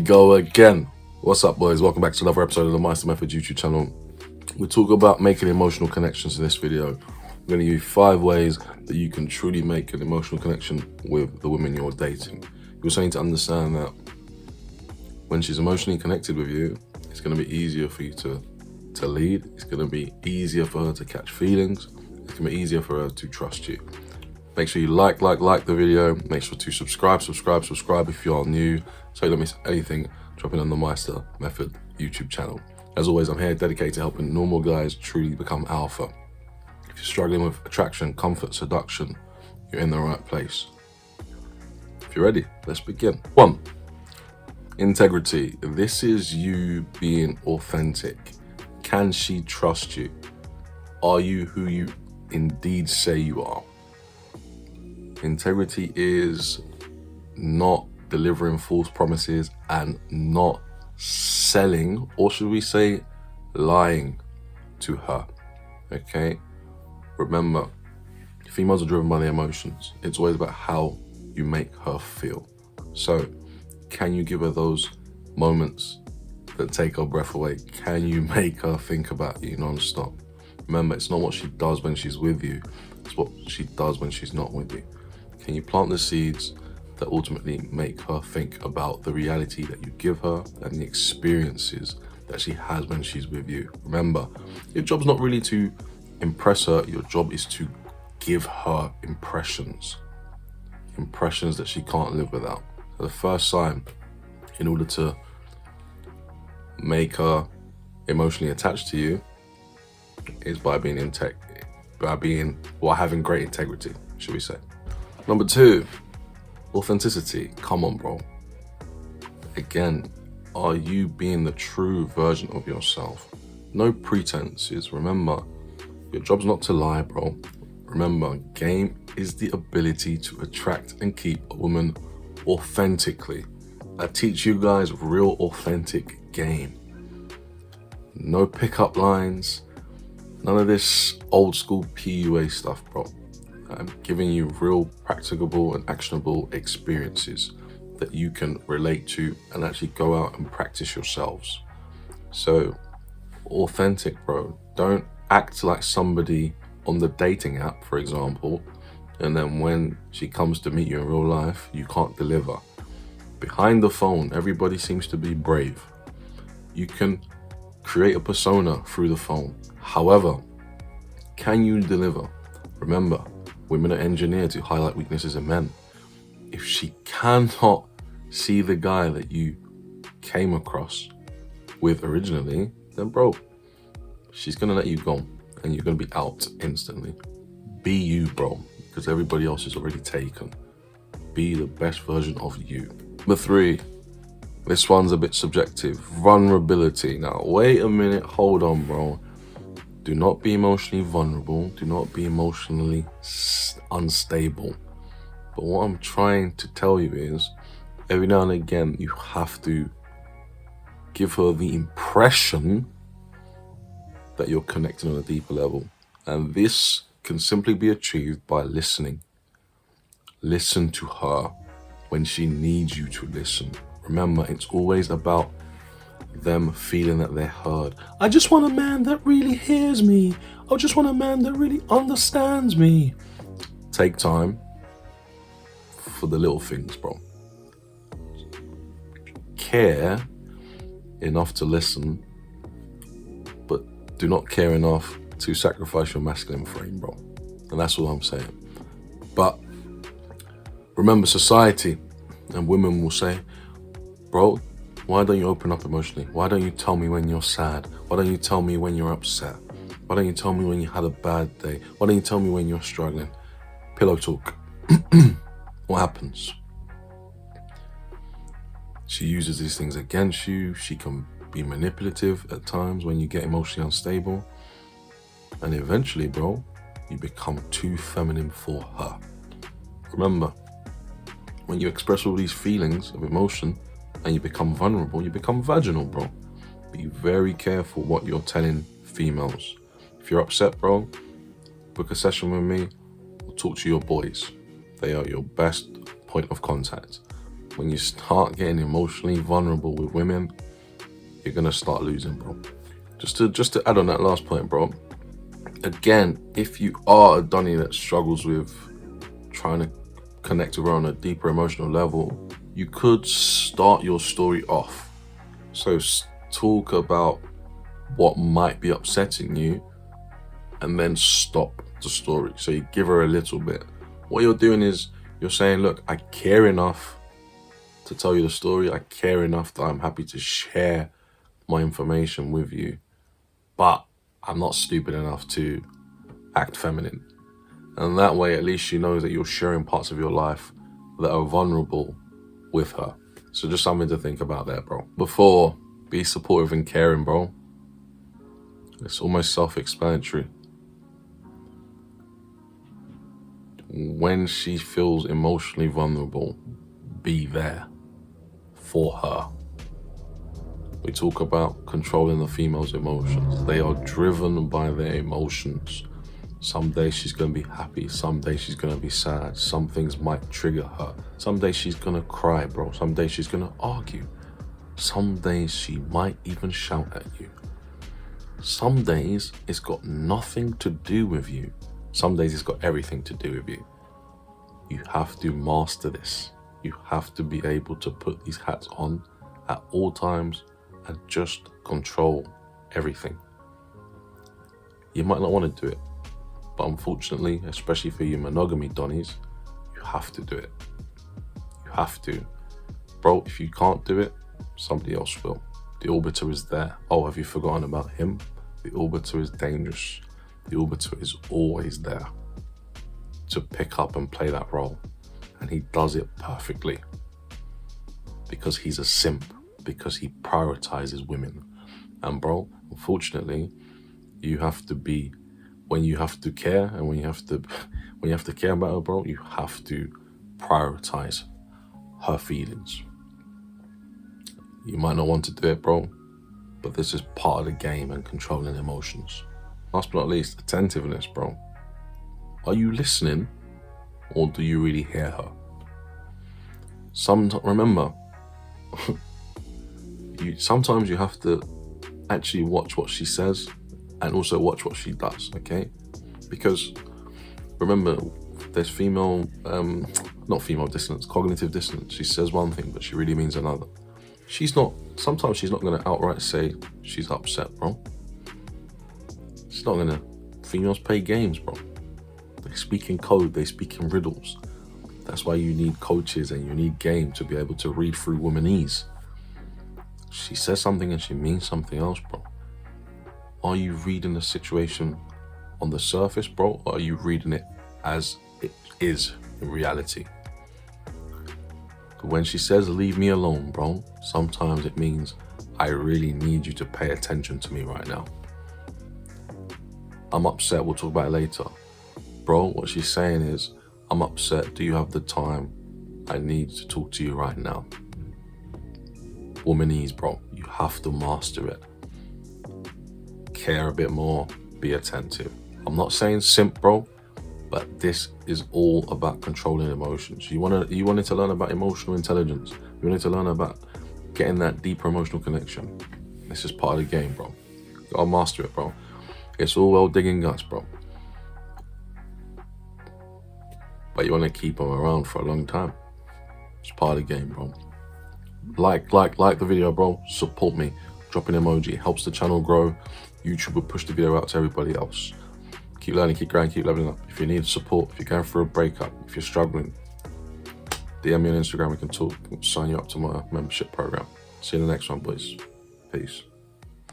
go again. What's up, boys? Welcome back to another episode of the Mizster Method YouTube channel. We talk about making emotional connections in this video. I'm going to give you 5 ways that you can truly make an emotional connection with the women you're dating. You're saying to understand that when she's emotionally connected with you, it's going to be easier for you to lead. It's going to be easier for her to catch feelings. It's going to be easier for her to trust you. Make sure you like the video. Make sure to subscribe if you are new, so you don't miss anything dropping on the Mizster Method YouTube channel. As always, I'm here dedicated to helping normal guys truly become alpha. If you're struggling with attraction, comfort, seduction, you're in the right place. If you're ready, let's begin. 1. Integrity. This is you being authentic. Can she trust you? Are you who you indeed say you are? Integrity is not delivering false promises and not selling, or should we say lying to her, okay? Remember, females are driven by their emotions. It's always about how you make her feel. So, can you give her those moments that take her breath away? Can you make her think about you non-stop? Remember, it's not what she does when she's with you, it's what she does when she's not with you. Can you plant the seeds that ultimately make her think about the reality that you give her and the experiences that she has when she's with you? Remember, your job's not really to impress her, your job is to give her impressions that she can't live without. So the first sign in order to make her emotionally attached to you is by having great integrity, should we say. Number 2, authenticity. Come on, bro. Again, are you being the true version of yourself? No pretenses. Remember, your job's not to lie, bro. Remember, game is the ability to attract and keep a woman authentically. I teach you guys real authentic game. No pickup lines. None of this old school PUA stuff, bro. I'm giving you real practicable and actionable experiences that you can relate to and actually go out and practice yourselves. So, authentic, bro. Don't act like somebody on the dating app, for example, and then when she comes to meet you in real life, you can't deliver. Behind the phone, everybody seems to be brave. You can create a persona through the phone. However, can you deliver? Remember, women are engineered to highlight weaknesses in men. If she cannot see the guy that you came across with originally, then bro, she's gonna let you go and you're gonna be out instantly. Be you, bro, because everybody else is already taken. Be the best version of you. Number 3, this one's a bit subjective. Vulnerability. Now, wait a minute, hold on, bro. Do not be emotionally vulnerable. Do not be emotionally unstable. But what I'm trying to tell you is, every now and again, you have to give her the impression that you're connecting on a deeper level. And this can simply be achieved by listening. Listen to her when she needs you to listen. Remember, it's always about them feeling that they're heard. I just want a man that really hears me. I just want a man that really understands me. Take time for the little things, bro. Care enough to listen, but do not care enough to sacrifice your masculine frame, bro. And that's all I'm saying. But remember, society and women will say, bro, why don't you open up emotionally? Why don't you tell me when you're sad? Why don't you tell me when you're upset? Why don't you tell me when you had a bad day? Why don't you tell me when you're struggling? Pillow talk. What happens? She uses these things against you. She can be manipulative at times when you get emotionally unstable. And eventually, bro, you become too feminine for her. Remember, when you express all these feelings of emotion, and you become vulnerable, you become vaginal, bro. Be very careful what you're telling females. If you're upset, bro, book a session with me, or talk to your boys. They are your best point of contact. when you start getting emotionally vulnerable with women, you're gonna start losing, bro. Just to add on that last point, bro. Again, if you are a Donny that struggles with trying to connect with her on a deeper emotional level, you could start your story off. So talk about what might be upsetting you and then stop the story. So you give her a little bit. What you're doing is you're saying, look, I care enough to tell you the story. I care enough that I'm happy to share my information with you, but I'm not stupid enough to act feminine. And that way, at least she knows that you're sharing parts of your life that are vulnerable with her. So just something to think about there, bro. Before, be supportive and caring, bro. It's almost self-explanatory. When she feels emotionally vulnerable, be there for her. We talk about controlling the female's emotions. They are driven by their emotions. Some days she's going to be happy. Some days she's going to be sad. Some things might trigger her. Some days she's going to cry, bro. Some days she's going to argue. Some days she might even shout at you. Some days it's got nothing to do with you. Some days it's got everything to do with you. You have to master this. You have to be able to put these hats on at all times and just control everything. You might not want to do it, but unfortunately, especially for you monogamy Donnies, you have to do it. You have to. Bro, if you can't do it, somebody else will. The Orbiter is there. Oh, have you forgotten about him? The Orbiter is dangerous. The Orbiter is always there to pick up and play that role. And he does it perfectly. Because he's a simp. Because he prioritizes women. And bro, unfortunately, you have to be, when you have to care and when you have to care about her, bro, you have to prioritize her feelings. You might not want to do it, bro, but this is part of the game and controlling emotions. Last but not least, attentiveness, bro. Are you listening or do you really hear her? Remember, sometimes you have to actually watch what she says and also watch what she does, okay? Because remember, there's cognitive dissonance. She says one thing, but she really means another. Sometimes she's not going to outright say she's upset, bro. She's not going to. Females play games, bro. They speak in code, they speak in riddles. That's why you need coaches and you need game to be able to read through womanese. She says something and she means something else, bro. Are you reading the situation on the surface, bro, or are you reading it as it is in reality? When she says, leave me alone, bro, sometimes it means I really need you to pay attention to me right now. I'm upset, we'll talk about it later. Bro, what she's saying is, I'm upset, do you have the time? I need to talk to you right now. Womanese, bro, you have to master it. Care a bit more, be attentive. I'm not saying simp, bro, but this is all about controlling emotions. You wanted to learn about emotional intelligence. You wanted to learn about getting that deeper emotional connection. This is part of the game, bro. You gotta master it, bro. It's all well digging guts, bro. But you want to keep them around for a long time. It's part of the game, bro. Like the video, bro. Support me. Drop an emoji. It helps the channel grow. YouTube will push the video out to everybody else. Keep learning, keep growing, keep leveling up. If you need support, if you're going through a breakup, if you're struggling, DM me on Instagram, we can talk. We'll sign you up to my membership program. See you in the next one, boys. Peace.